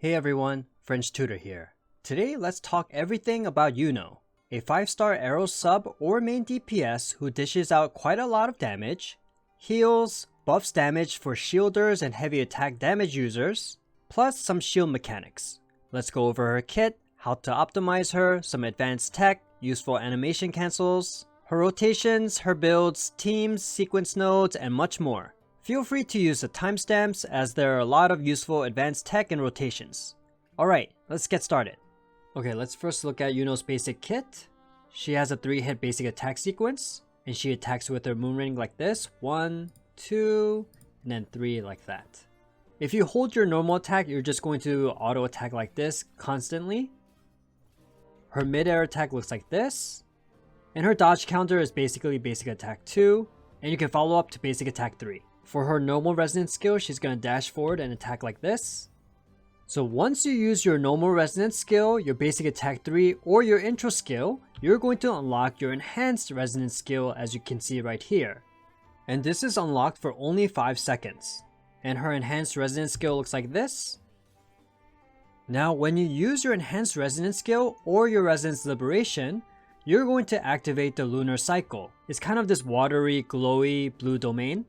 Hey everyone, French Tutor here. Today let's talk everything about Iuno, a 5-star arrow sub or main DPS who dishes out quite a lot of damage, heals, buffs damage for shielders and heavy attack damage users, plus some shield mechanics. Let's go over her kit, how to optimize her, some advanced tech, useful animation cancels, her rotations, her builds, teams, sequence nodes, and much more. Feel free to use the timestamps as there are a lot of useful advanced tech and rotations. Alright, let's get started. Okay, let's first look at Iuno's basic kit. She has a 3-hit basic attack sequence, and she attacks with her moon ring like this. 1, 2, and then 3 like that. If you hold your normal attack, you're just going to auto attack like this constantly. Her mid-air attack looks like this. And her dodge counter is basically basic attack 2, and you can follow up to basic attack 3. For her normal resonance skill, she's going to dash forward and attack like this. So once you use your normal resonance skill, your basic attack 3, or your intro skill, you're going to unlock your enhanced resonance skill as you can see right here. And this is unlocked for only 5 seconds. And her enhanced resonance skill looks like this. Now when you use your enhanced resonance skill or your resonance liberation, you're going to activate the lunar cycle. It's kind of this watery, glowy blue domain.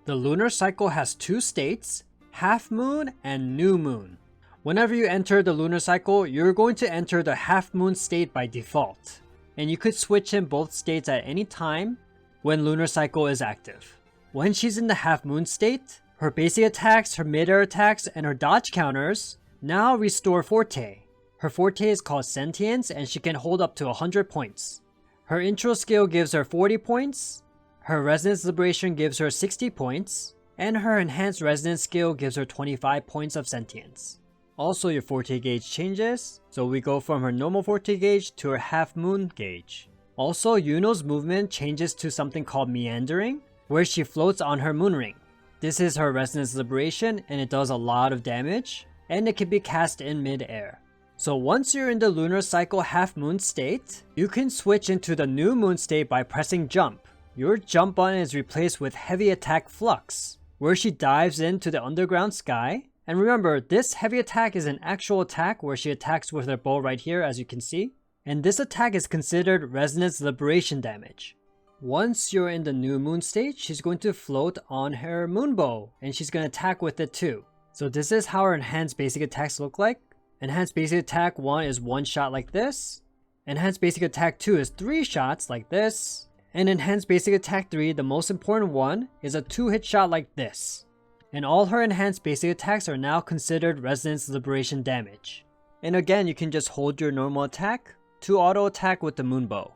The lunar cycle has 2 states, half moon and new moon. Whenever you enter the lunar cycle, you're going to enter the half moon state by default. And you could switch in both states at any time when lunar cycle is active. When she's in the half moon state, her basic attacks, her mid-air attacks, and her dodge counters now restore Forte. Her Forte is called Sentience and she can hold up to 100 points. Her intro skill gives her 40 points. Her Resonance Liberation gives her 60 points, and her Enhanced Resonance skill gives her 25 points of Sentience. Also, your Forte gauge changes, so we go from her normal Forte gauge to her half moon gauge. Also, Iuno's movement changes to something called Meandering, where she floats on her moon ring. This is her Resonance Liberation, and it does a lot of damage, and it can be cast in mid-air. So once you're in the lunar cycle half moon state, you can switch into the new moon state by pressing jump. Your jump button is replaced with Heavy Attack Flux, where she dives into the underground sky. And remember, this Heavy Attack is an actual attack where she attacks with her bow right here as you can see. And this attack is considered Resonance Liberation damage. Once you're in the new moon state, she's going to float on her moon bow and she's going to attack with it too. So this is how her enhanced basic attacks look like. Enhanced basic attack 1 is 1 shot like this. Enhanced basic attack 2 is 3 shots like this. And enhanced basic attack 3, the most important one, is a 2-hit shot like this. And all her enhanced basic attacks are now considered Resonance Liberation damage. And again, you can just hold your normal attack to auto attack with the moon bow.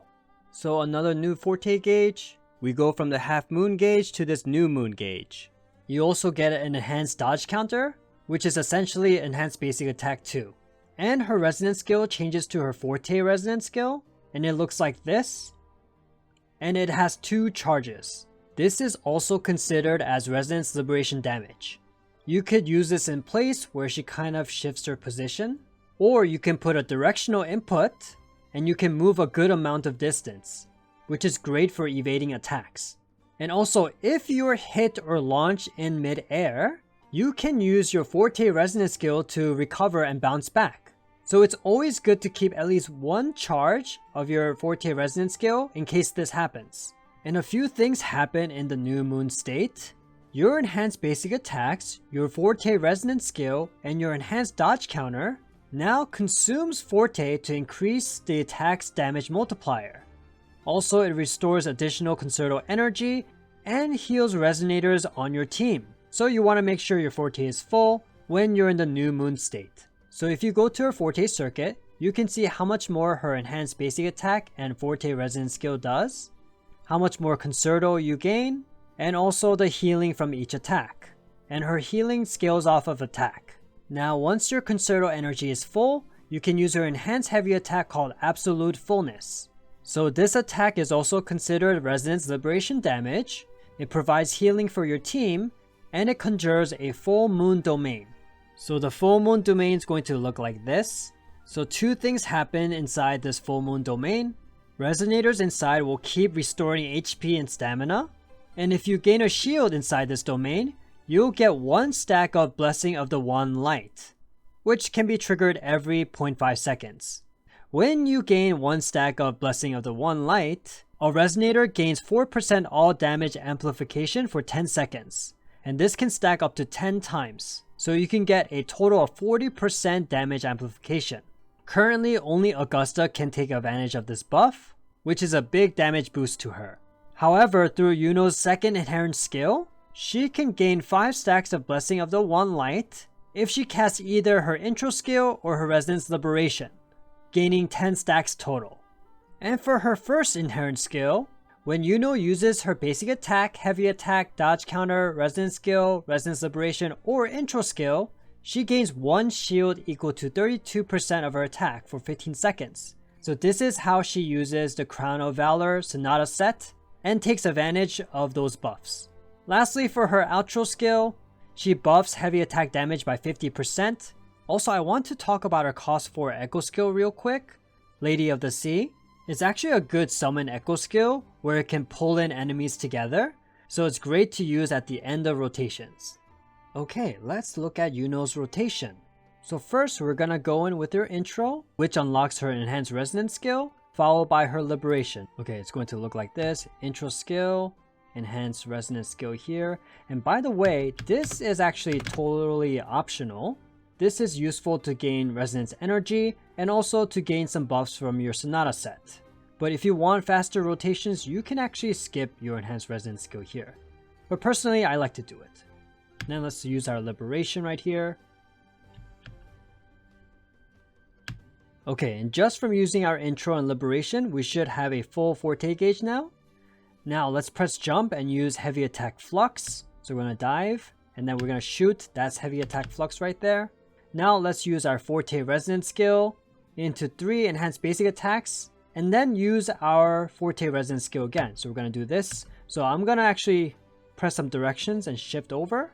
So another new Forte gauge, we go from the half moon gauge to this new moon gauge. You also get an enhanced dodge counter, which is essentially enhanced basic attack 2. And her resonance skill changes to her Forte resonance skill, and it looks like this. And it has 2 charges. This is also considered as Resonance Liberation damage. You could use this in place where she kind of shifts her position, or you can put a directional input and you can move a good amount of distance, which is great for evading attacks. And also, if you're hit or launched in mid-air, you can use your Forte resonance skill to recover and bounce back. So it's always good to keep at least 1 charge of your Forte resonance skill in case this happens. And a few things happen in the new moon state. Your enhanced basic attacks, your Forte resonance skill, and your enhanced dodge counter now consumes Forte to increase the attack's damage multiplier. Also, it restores additional Concerto energy and heals resonators on your team. So you want to make sure your Forte is full when you're in the new moon state. So if you go to her Forte circuit, you can see how much more her enhanced basic attack and Forte resonance skill does, how much more Concerto you gain, and also the healing from each attack. And her healing scales off of attack. Now once your Concerto energy is full, you can use her enhanced heavy attack called Absolute Fullness. So this attack is also considered Resonance Liberation damage, it provides healing for your team, and it conjures a full moon domain. So the full moon domain is going to look like this. So 2 things happen inside this full moon domain. Resonators inside will keep restoring HP and stamina. And if you gain a shield inside this domain, you'll get 1 stack of Blessing of the One Light. which can be triggered every 0.5 seconds. When you gain 1 stack of Blessing of the One Light, a resonator gains 4% all damage amplification for 10 seconds, and this can stack up to 10 times, so you can get a total of 40% damage amplification. Currently, only Augusta can take advantage of this buff, which is a big damage boost to her. However, through Iuno's second inherent skill, she can gain 5 stacks of Blessing of the One Light if she casts either her intro skill or her Resonance Liberation, gaining 10 stacks total. And for her first inherent skill, when Iuno uses her basic attack, heavy attack, dodge counter, resonance skill, resonance liberation, or intro skill, she gains 1 shield equal to 32% of her attack for 15 seconds. So this is how she uses the Crown of Valor Sonata set and takes advantage of those buffs. Lastly, for her outro skill, she buffs heavy attack damage by 50%. Also, I want to talk about her cost 4 echo skill real quick. Lady of the Sea. It's actually a good summon echo skill where it can pull in enemies together, so it's great to use at the end of rotations. Okay, let's look at Iuno's rotation. So first we're gonna go in with her intro, which unlocks her enhanced resonance skill, followed by her liberation. Okay, it's going to look like this. Intro skill, enhanced resonance skill here. And by the way, this is actually totally optional. This is useful to gain resonance energy and also to gain some buffs from your Sonata set. But if you want faster rotations, you can actually skip your enhanced resonance skill here. But personally, I like to do it. Then let's use our liberation right here. Okay, and just from using our intro and liberation, we should have a full Forte gauge now. Now let's press jump and use heavy attack flux. So we're gonna dive and then we're gonna shoot. That's heavy attack flux right there. Now let's use our Forte resonance skill into 3 enhanced basic attacks and then use our Forte resonance skill again. So we're gonna do this. So I'm gonna actually press some directions and shift over.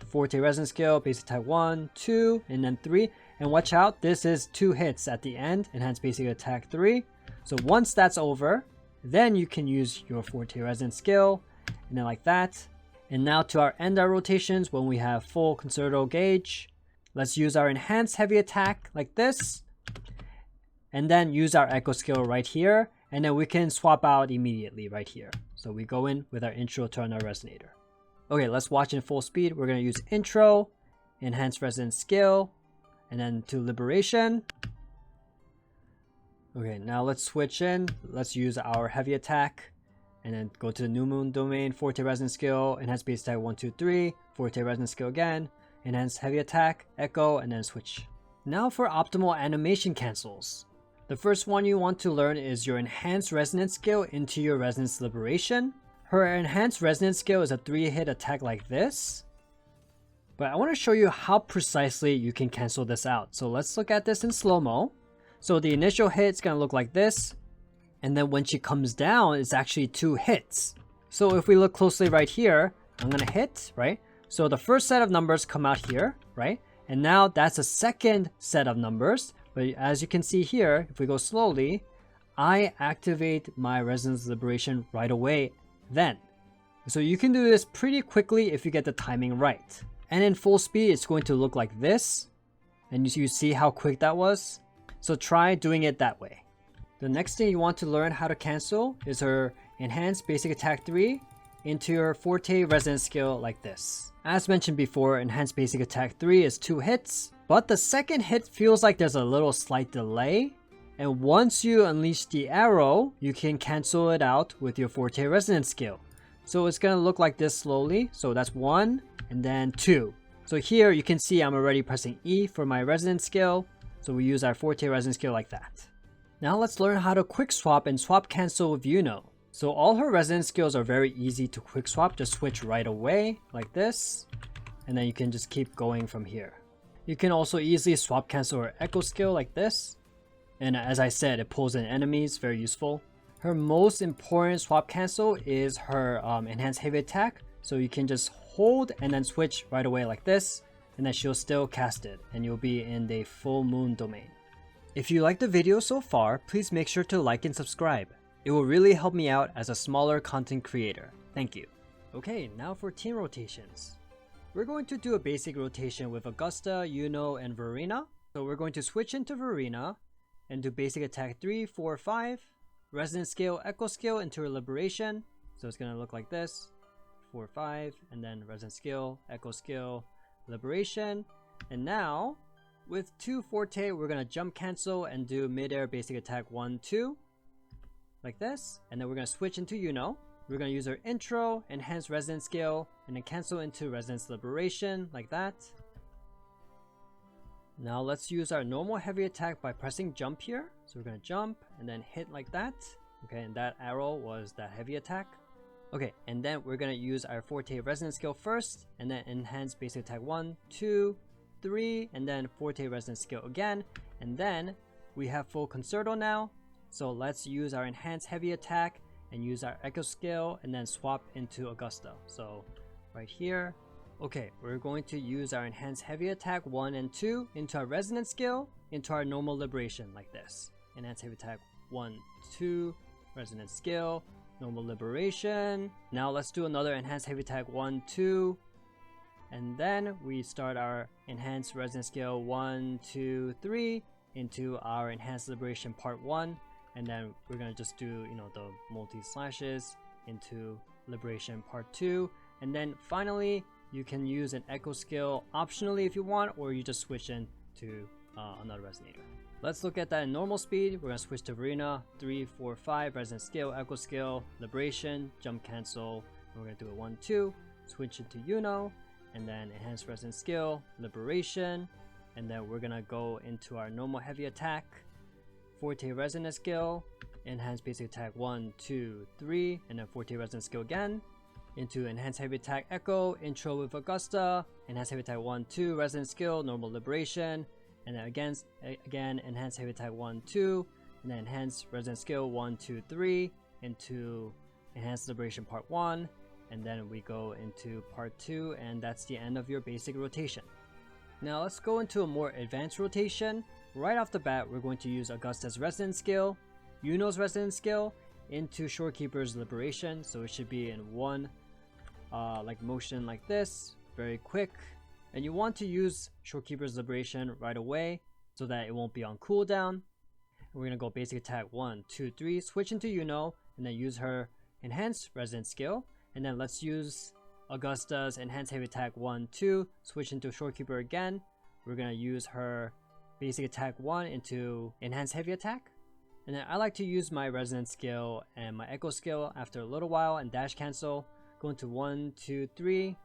Forte resonance skill, basic attack 1, 2, and then 3. And watch out, this is 2 hits at the end, enhanced basic attack 3. So once that's over, then you can use your Forte resonance skill, and then like that. And now to our end our rotations when we have full concerto gauge. Let's use our enhanced heavy attack like this, and then use our echo skill right here, and then we can swap out immediately right here. So we go in with our intro, turn our resonator. Okay, let's watch in full speed. We're going to use intro, enhanced resonance skill, and then to liberation. Okay, now let's switch in. Let's use our heavy attack, and then go to the new moon domain, Forte resonance skill, enhanced base attack 1, 2, 3, Forte resonance skill again, enhanced heavy attack, echo, and then switch. Now for optimal animation cancels. The first one you want to learn is your enhanced resonance skill into your resonance liberation. Her enhanced resonance skill is a 3-hit attack like this. But I want to show you how precisely you can cancel this out. So let's look at this in slow-mo. So the initial hit is going to look like this. And then when she comes down, it's actually 2 hits. So if we look closely right here, I'm going to hit, right? So the first set of numbers come out here, right? And now that's a second set of numbers. But as you can see here, if we go slowly, I activate my resonance liberation right away then. So you can do this pretty quickly if you get the timing right. And in full speed, it's going to look like this. And you see how quick that was? So try doing it that way. The next thing you want to learn how to cancel is her enhanced basic attack 3 into your Forte resonance skill like this. As mentioned before, enhanced basic attack 3 is 2 hits, but the second hit feels like there's a little slight delay. And once you unleash the arrow, you can cancel it out with your Forte resonance skill. So it's going to look like this slowly. So that's 1 and then 2. So here you can see I'm already pressing E for my resonance skill. So we use our Forte resonance skill like that. Now let's learn how to quick swap and swap cancel with Iuno. So all her resonance skills are very easy to quick swap. Just switch right away like this. And then you can just keep going from here. You can also easily swap cancel her echo skill like this. And as I said, it pulls in enemies, very useful. Her most important swap cancel is her enhanced heavy attack. So you can just hold and then switch right away like this. And then she'll still cast it and you'll be in the full moon domain. If you liked the video so far, please make sure to like and subscribe. It will really help me out as a smaller content creator. Thank you. Okay, now for team rotations. We're going to do a basic rotation with Augusta, Iuno, and Verina. So we're going to switch into Verina and do basic attack 3, 4, 5. Resonance skill, echo skill into her liberation. So it's gonna look like this. 4, 5, and then resonance skill, echo skill, liberation. And now with 2 Forte, we're gonna jump cancel and do mid-air basic attack 1, 2. Like this. And then we're gonna switch into Iuno. We're gonna use our intro, enhance resonance skill, and then cancel into resonance liberation, like that. Now let's use our normal heavy attack by pressing jump here. So we're gonna jump and then hit like that. Okay, and that arrow was that heavy attack. Okay, and then we're gonna use our Forte resonance skill first, and then enhance basic attack 1, 2, 3, and then Forte resonance skill again. And then we have full concerto now. So let's use our enhanced heavy attack and use our echo skill and then swap into Augusta. So right here. Okay, we're going to use our enhanced heavy attack 1 and 2 into our resonance skill, into our normal liberation like this. Enhanced heavy attack 1, 2, resonance skill, normal liberation. Now let's do another enhanced heavy attack 1, 2, and then we start our enhanced resonance skill 1, 2, 3 into our enhanced liberation part 1, and then we're gonna just do, you know, the multi slashes into liberation part 2, and then finally you can use an echo skill optionally if you want, or you just switch in to another resonator. Let's look at that in normal speed. We're gonna switch to Verina, 3, 4, 5, resonance skill, echo skill, liberation, jump cancel. We're gonna do a 1, 2, switch into Iuno, and then enhance resonance skill, liberation, and then we're gonna go into our normal heavy attack, Forte resonance skill, enhance basic attack 1, 2, 3, and then Forte resonance skill again, into enhance heavy attack echo, intro with Augusta, enhance heavy attack 1, 2, resonance skill, normal liberation, and then again enhance heavy attack 1, 2, and then enhance resonance skill 1, 2, 3 into enhance liberation part 1, and then we go into part 2, and that's the end of your basic rotation. Now let's go into a more advanced rotation. Right off the bat, we're going to use Augusta's resonance skill, Iuno's resonance skill, into Shorekeeper's liberation. So it should be in one like motion like this, very quick. And you want to use Shorekeeper's liberation right away so that it won't be on cooldown. We're gonna go basic attack 1, 2, 3, switch into Iuno, and then use her enhanced resonance skill. And then let's use Augusta's enhanced heavy attack 1, 2, switch into Shorekeeper again. We're gonna use her basic attack 1 into enhanced heavy attack. And then I like to use my resonance skill and my echo skill after a little while and dash cancel. Go into 1, 2, 3,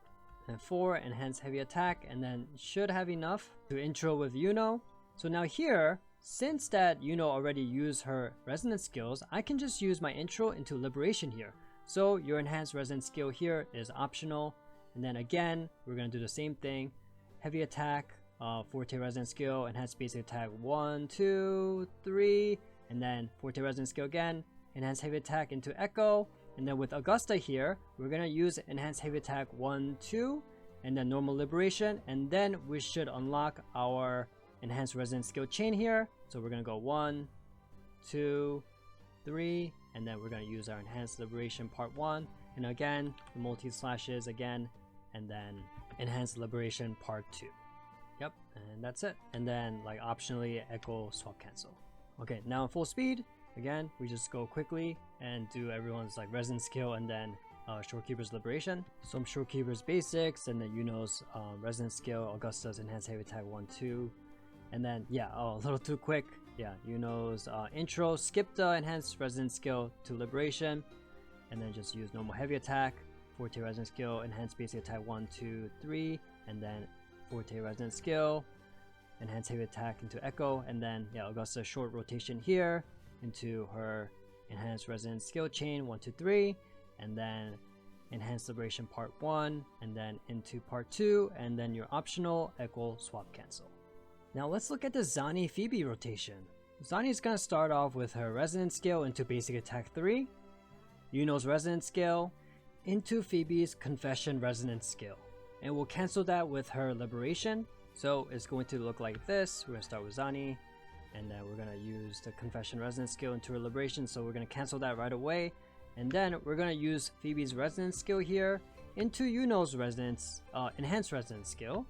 and 4, enhance heavy attack, and then should have enough to intro with Iuno. So now here, since that Iuno already used her resonance skills, I can just use my intro into liberation here. So your enhanced resonance skill here is optional. And then again, we're gonna do the same thing. Heavy attack, Forte resonance skill, enhanced basic attack 1, 2, 3, and then Forte resonance skill again, enhanced heavy attack into echo. And then with Augusta here, we're gonna use enhanced heavy attack 1, 2, and then normal liberation, and then we should unlock our enhanced resonance skill chain here. So we're gonna go 1, 2, 3, and then we're gonna use our enhanced liberation part 1, and again the multi slashes again, and then enhanced liberation part 2. Yep, and that's it. And then like optionally echo swap cancel. Okay, now in full speed, again we just go quickly and do everyone's like resonance skill and then Shorekeeper's liberation. Some Shorekeeper's basics, and then Iuno's resonance skill, Augusta's enhanced heavy attack 1, 2, and then yeah, a little too quick. Yeah, Iuno's intro, skip the enhanced resonance skill to liberation, and then just use normal heavy attack, Forte resonance skill, enhanced basic attack 1, 2, 3, and then Forte resonance skill, enhanced heavy attack into echo, and then yeah, Augusta short rotation here into her enhanced resonance skill chain 1, 2, 3, and then enhanced liberation part 1, and then into part 2, and then your optional echo swap cancel. Now let's look at the Zani Phoebe rotation. Zani is gonna start off with her resonance skill into basic attack 3, Iuno's resonance skill into Phoebe's confession resonance skill, and we'll cancel that with her liberation. So it's going to look like this. We're gonna start with Zani, and then we're gonna use the confession resonance skill into her liberation. So we're gonna cancel that right away, and then we're gonna use Phoebe's resonance skill here into Iuno's resonance enhanced resonance skill,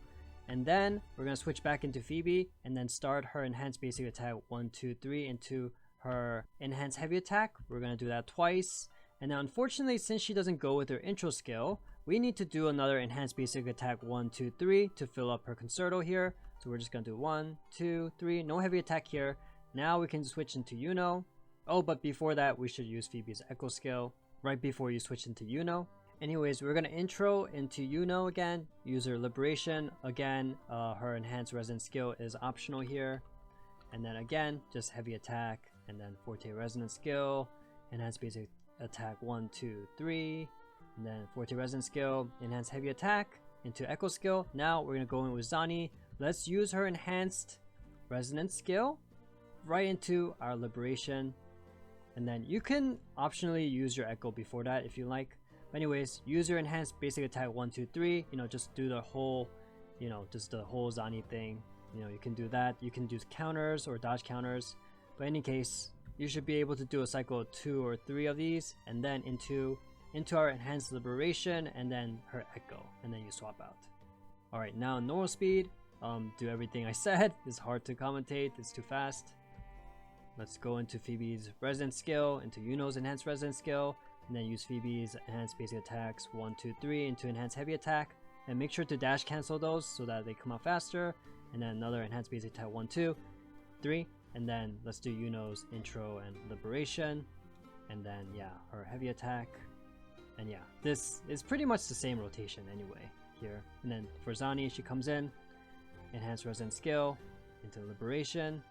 And then we're going to switch back into Phoebe and then start her enhanced basic attack 1, 2, 3 into her enhanced heavy attack. We're going to do that twice. And now unfortunately, since she doesn't go with her intro skill, we need to do another enhanced basic attack 1, 2, 3 to fill up her concerto here. So we're just going to do 1, 2, 3, no heavy attack here. Now we can switch into Iuno. Oh, but before that, we should use Phoebe's echo skill right before you switch into Iuno. Anyways, we're going to intro into Iuno again, use her liberation. Again, her enhanced resonance skill is optional here. And then again, just heavy attack, and then Forte resonance skill, enhanced basic attack 1, 2, 3, and then Forte resonance skill, enhanced heavy attack into echo skill. Now we're going to go in with Zani. Let's use her enhanced resonance skill right into our liberation. And then you can optionally use your echo before that if you like. But anyways, use your enhanced basic attack 1, 2, 3. Just do the whole, just the whole Zani thing. You can do that. You can do counters or dodge counters. But in any case, you should be able to do a cycle of 2 or 3 of these, and then into our enhanced liberation, and then her echo, and then you swap out. All right, now normal speed. Do everything I said. It's hard to commentate. It's too fast. Let's go into Phoebe's resonance skill, into Iuno's enhanced resonance skill, and then use Phoebe's enhanced basic attacks 1, 2, 3 into enhanced heavy attack, and make sure to dash cancel those so that they come out faster. And then another enhanced basic attack 1, 2, 3, and then let's do Iuno's intro and liberation, and then yeah, her heavy attack. And yeah, this is pretty much the same rotation anyway here. And then for Zani, she comes in, enhanced resonance skill into liberation,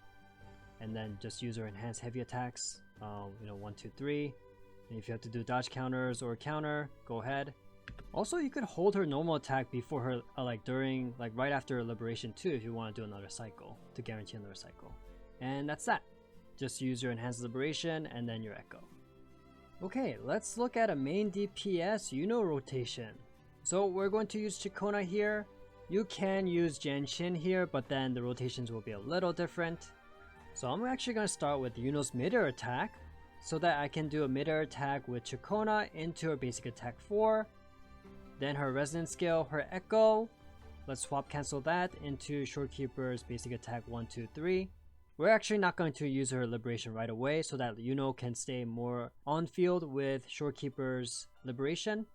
and then just use her enhanced heavy attacks 1, 2, 3. And if you have to do dodge counters or counter, go ahead. Also, you could hold her normal attack before her right after her liberation too, if you want to do another cycle to guarantee another cycle. And that's that. Just use your enhanced liberation and then your echo. Okay, let's look at a main DPS Iuno rotation. So we're going to use Chikona here. You can use Janshin here, but then the rotations will be a little different. So I'm actually going to start with Iuno's mid-air attack, so that I can do a mid-air attack with Chikona into her basic attack 4. Then her resonance skill, her echo. Let's swap cancel that into Shorekeeper's basic attack 1, 2, 3. We're actually not going to use her liberation right away so that Iuno can stay more on field with Shorekeeper's liberation.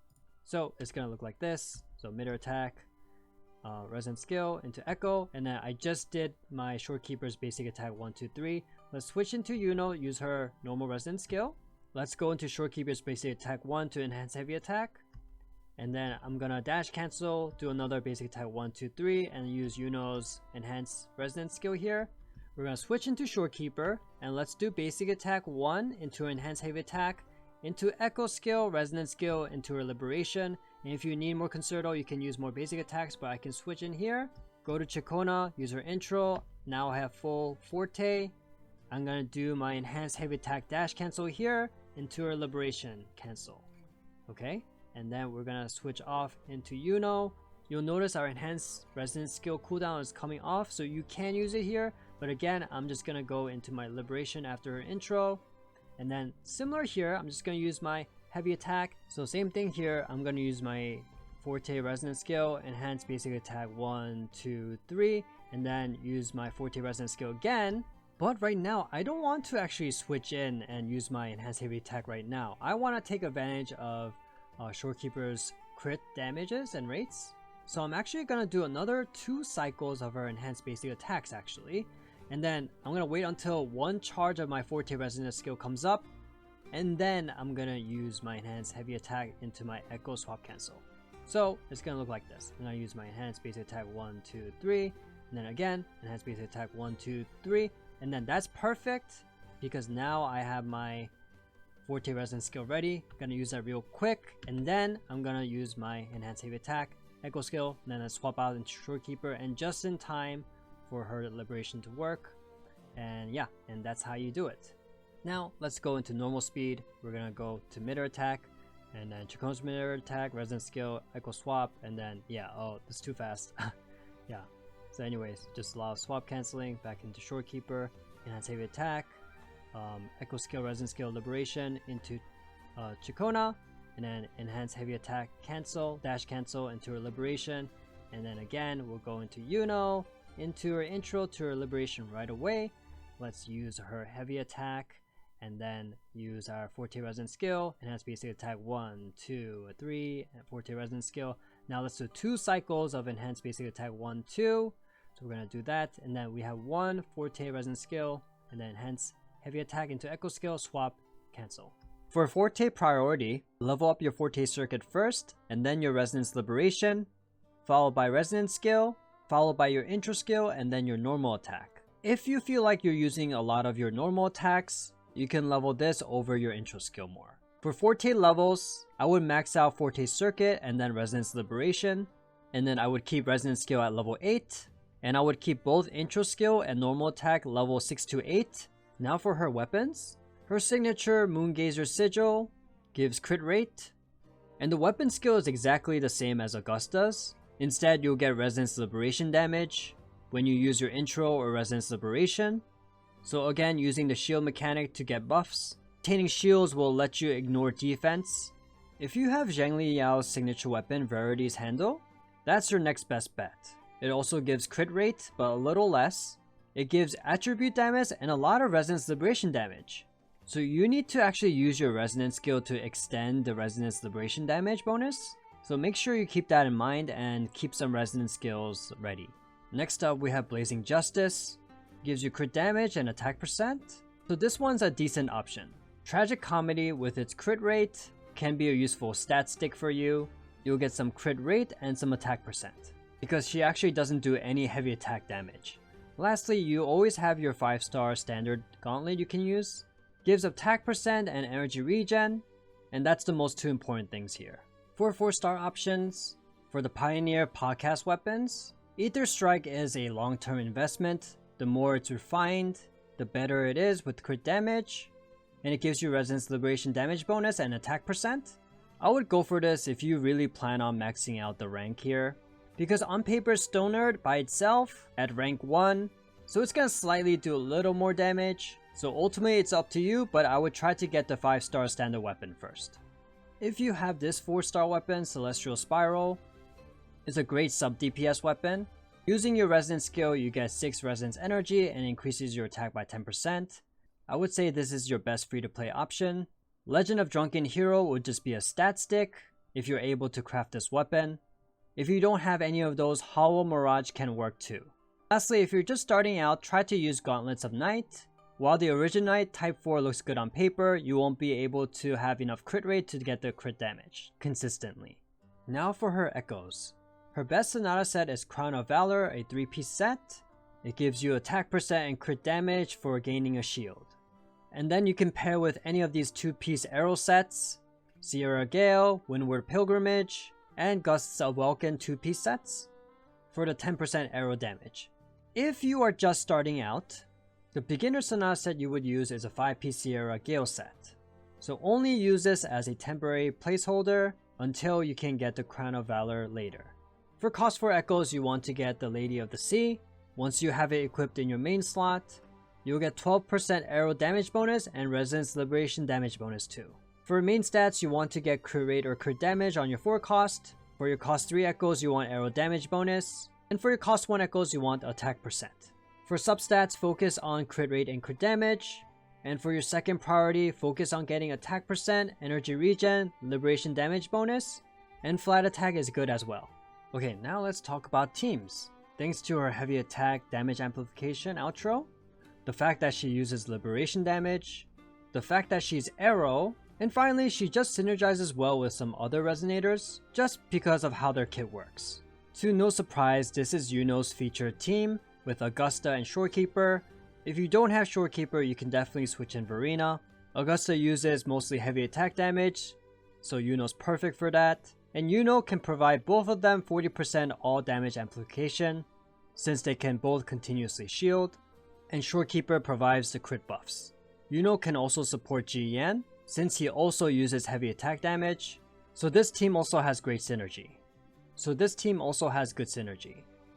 So it's going to look like this. So mid-air attack, resonance skill into echo, and then I just did my Shorekeeper's basic attack 1, 2, 3. Let's switch into Iuno, use her normal resonance skill. Let's go into Shorekeeper's basic attack 1 to enhance heavy attack. And then I'm gonna dash cancel, do another basic attack 1, 2, 3, and use Iuno's enhanced resonance skill here. We're gonna switch into Shorekeeper, and let's do basic attack 1 into enhanced heavy attack, into echo skill, resonance skill, into her liberation. And if you need more concerto, you can use more basic attacks, but I can switch in here. Go to Chikona, use her intro. Now I have full Forte. I'm gonna do my enhanced heavy attack dash cancel here into her liberation cancel. Okay, and then we're gonna switch off into Iuno. You'll notice our enhanced resonance skill cooldown is coming off, so you can use it here. But again, I'm just gonna go into my liberation after her intro. And then similar here, I'm just gonna use my heavy attack. So same thing here, I'm gonna use my Forte resonance skill, enhanced basic attack 1, 2, 3, and then use my Forte resonance skill again. But right now, I don't want to actually switch in and use my enhanced heavy attack right now. I want to take advantage of Shorekeeper's crit damages and rates. So I'm actually going to do another 2 cycles of her enhanced basic attacks actually. And then I'm going to wait until 1 charge of my Forte resonance skill comes up. And then I'm going to use my enhanced heavy attack into my echo swap cancel. So it's going to look like this. I'm going to use my enhanced basic attack 1, 2, 3. And then again, enhanced basic attack 1, 2, 3. And then that's perfect because now I have my Forte resonance skill ready. I'm gonna use that real quick, and then I'm gonna use my enhanced heavy attack, echo skill, and then I swap out into Shorekeeper, and just in time for her liberation to work. And yeah, and that's how you do it. Now let's go into normal speed. We're gonna go to mid-air attack, and then Chikona's mid-air attack, resonance skill, echo swap, and then yeah, oh, that's too fast. Yeah. So anyways, just a lot of swap canceling back into Shorekeeper, enhanced heavy attack, echo skill, resonance skill, liberation into Chikona, and then enhanced heavy attack cancel, dash cancel into her liberation, And then again, we'll go into Iuno, into her intro to her liberation right away. Let's use her Heavy Atk, and then use our Forte resonance skill, enhance basic attack 1, 2, 3, and Forte resonance skill. Now let's do 2 cycles of enhanced basic attack 1, 2. So we're gonna do that, and then we have 1 Forte resonance skill, and then enhance Heavy Atk into Echo skill, swap, cancel. For Forte priority, level up your Forte circuit first, and then your resonance liberation, followed by resonance skill, followed by your intro skill, and then your normal attack. If you feel like you're using a lot of your normal attacks, you can level this over your intro skill more. For Forte levels, I would max out Forte circuit and then resonance liberation, and then I would keep resonance skill at level 8, and I would keep both intro skill and normal attack level 6 to 8. Now for her weapons, her signature Moongazer Sigil gives crit rate, and the weapon skill is exactly the same as Augusta's. Instead, you'll get resonance liberation damage when you use your intro or resonance liberation. So again, using the shield mechanic to get buffs. Obtaining shields will let you ignore defense. If you have Zhengli Yao's signature weapon, Verity's Handle, that's your next best bet. It also gives crit rate, but a little less. It gives attribute damage and a lot of resonance liberation damage. So you need to actually use your resonance skill to extend the resonance liberation damage bonus. So make sure you keep that in mind and keep some resonance skills ready. Next up, we have Blazing Justice. Gives you crit damage and attack percent. So this one's a decent option. Tragic Comedy with its crit rate can be a useful stat stick for you. You'll get some crit rate and some attack percent, because she actually doesn't do any heavy attack damage. Lastly, you always have your 5-star standard gauntlet you can use. Gives attack percent and energy regen, and that's the most 2 important things here. For 4-star options, for the Pioneer podcast weapons, Ether Strike is a long-term investment. The more it's refined, the better it is with crit damage, and it gives you resonance liberation damage bonus and attack percent. I would go for this if you really plan on maxing out the rank here, because on paper Stone Nerd by itself at rank 1, so it's gonna slightly do a little more damage. So ultimately it's up to you, but I would try to get the 5-star standard weapon first. If you have this 4-star weapon, Celestial Spiral, it's a great sub DPS weapon. Using your resonance skill, you get 6 resonance energy and increases your attack by 10%. I would say this is your best free-to-play option. Legend of Drunken Hero would just be a stat stick if you're able to craft this weapon. If you don't have any of those, Hollow Mirage can work too. Lastly, if you're just starting out, try to use Gauntlets of Night. While the Originite Type 4 looks good on paper, you won't be able to have enough crit rate to get the crit damage consistently. Now for her echoes. Her best Sonata set is Crown of Valor, a 3-piece set. It gives you attack percent and crit damage for gaining a shield. And then you can pair with any of these 2-piece arrow sets, Sierra Gale, Windward Pilgrimage, and Gusts of Welkin 2-piece sets for the 10% arrow damage. If you are just starting out, the beginner Sonata set you would use is a 5-piece Sierra Gale set. So only use this as a temporary placeholder until you can get the Crown of Valor later. For cost for echoes, you want to get the Lady of the Sea. Once you have it equipped in your main slot, you'll get 12% arrow damage bonus and resonance liberation damage bonus too. For main stats, you want to get crit rate or crit damage on your 4 cost. For your cost 3 echoes, you want arrow damage bonus. And for your cost 1 echoes, you want attack percent. For substats, focus on crit rate and crit damage. And for your second priority, focus on getting attack percent, energy regen, liberation damage bonus, and flat attack is good as well. Okay, now let's talk about teams. Thanks to her Heavy Attack damage amplification outro, the fact that she uses liberation damage, the fact that she's arrow, and finally she just synergizes well with some other resonators just because of how their kit works. To no surprise, this is Iuno's featured team with Augusta and Shorekeeper. If you don't have Shorekeeper, you can definitely switch in Verina. Augusta uses mostly heavy attack damage, so Iuno's perfect for that. And Iuno can provide both of them 40% all damage amplification, since they can both continuously shield. And Shorekeeper provides the crit buffs. Iuno can also support Ji-Yan, since he also uses heavy attack damage. So this team also has great synergy.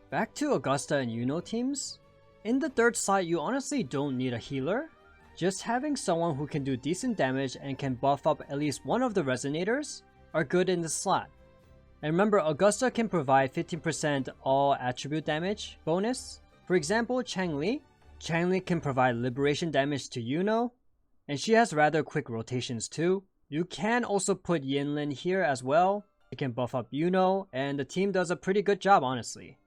Back to Augusta and Iuno teams. In the third slot, you honestly don't need a healer. Just having someone who can do decent damage and can buff up at least one of the resonators are good in this slot. And remember, Augusta can provide 15% all attribute damage bonus. For example, Changli can provide liberation damage to Iuno, and she has rather quick rotations too. You can also put Yinlin here as well. It can buff up Iuno, and the team does a pretty good job, honestly.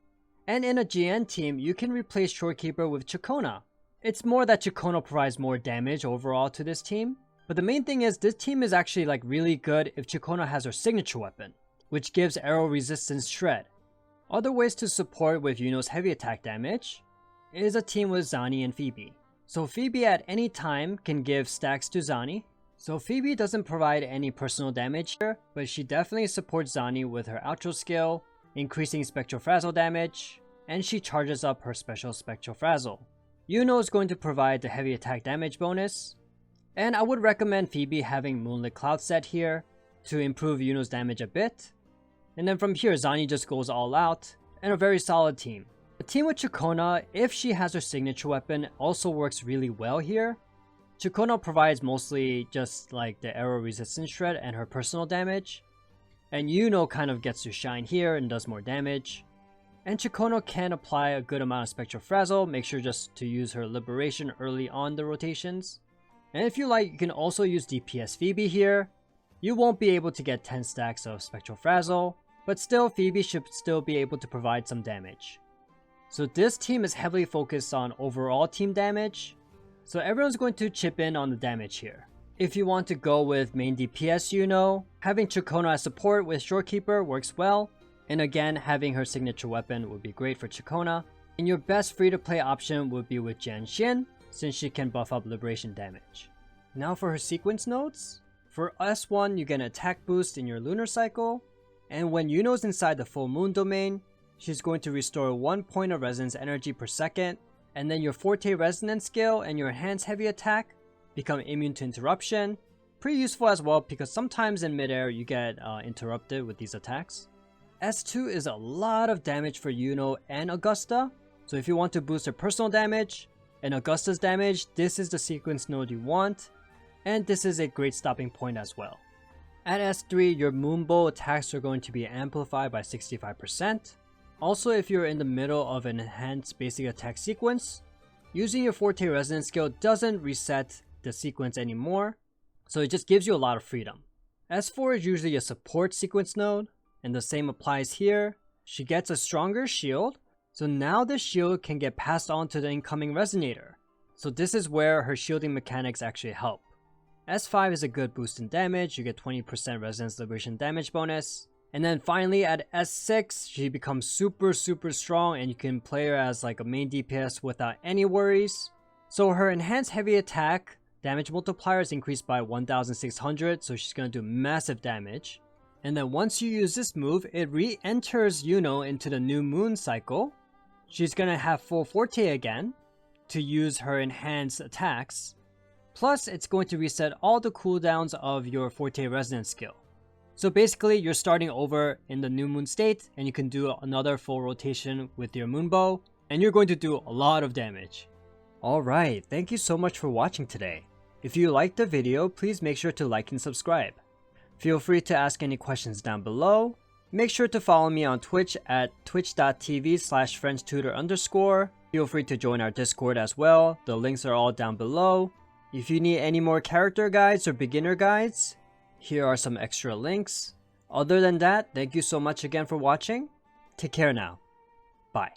And in a GN team, you can replace Shorekeeper with Chakona. It's more that Chakona provides more damage overall to this team, but the main thing is this team is actually like really good if Chakona has her signature weapon, which gives arrow resistance shred. Other ways to support with Iuno's heavy attack damage is a team with Zani and Phoebe. So Phoebe at any time can give stacks to Zani. So Phoebe doesn't provide any personal damage here, but she definitely supports Zani with her outro skill, increasing Spectral Frazzle damage, and she charges up her special Spectral Frazzle. Iuno is going to provide the heavy attack damage bonus, and I would recommend Phoebe having Moonlit Cloud set here to improve Iuno's damage a bit. And then from here, Zani just goes all out, and a very solid team. The team with Chakona, if she has her signature weapon, also works really well here. Chakona provides mostly just like the arrow resistance shred and her personal damage, and Iuno kind of gets to shine here and does more damage. And Chakona can apply a good amount of Spectral Frazzle, make sure just to use her liberation early on the rotations. And if you like, you can also use DPS Phoebe here. You won't be able to get 10 stacks of Spectral Frazzle, but still Phoebe should still be able to provide some damage. So this team is heavily focused on overall team damage, so everyone's going to chip in on the damage here. If you want to go with main DPS Iuno, having Chakona as support with Shorekeeper works well, and again having her signature weapon would be great for Chakona. And your best free to play option would be with Jianxin, since she can buff up liberation damage. Now for her sequence nodes. For S1 you get an attack boost in your lunar cycle, and when Iuno's inside the full moon domain, she's going to restore 1 point of resonance energy per second, and then your Forte resonance skill and your enhanced heavy attack become immune to interruption. Pretty useful as well because sometimes in midair you get interrupted with these attacks. S2 is a lot of damage for Iuno and Augusta, so if you want to boost her personal damage and Augusta's damage, this is the sequence node you want, and this is a great stopping point as well. At S3, your Moonbow attacks are going to be amplified by 65%. Also, if you're in the middle of an enhanced basic attack sequence, using your Forte resonance skill doesn't reset the sequence anymore, so it just gives you a lot of freedom. S4 is usually a support sequence node, and the same applies here. She gets a stronger shield, so now the shield can get passed on to the incoming resonator. So this is where her shielding mechanics actually help. S5 is a good boost in damage, you get 20% resonance liberation damage bonus. And then finally at S6, she becomes super strong and you can play her as like a main DPS without any worries. So her enhanced heavy attack damage multiplier is increased by 1600, so she's going to do massive damage. And then once you use this move, it re-enters Iuno into the new moon cycle. She's going to have full Forte again to use her enhanced attacks. Plus, it's going to reset all the cooldowns of your Forte resonance skill. So basically, you're starting over in the new moon state, and you can do another full rotation with your moonbow, and you're going to do a lot of damage. Alright, thank you so much for watching today. If you liked the video, please make sure to like and subscribe. Feel free to ask any questions down below. Make sure to follow me on Twitch at twitch.tv/FrenchTutor_. Feel free to join our Discord as well. The links are all down below. If you need any more character guides or beginner guides, here are some extra links. Other than that, thank you so much again for watching. Take care now. Bye.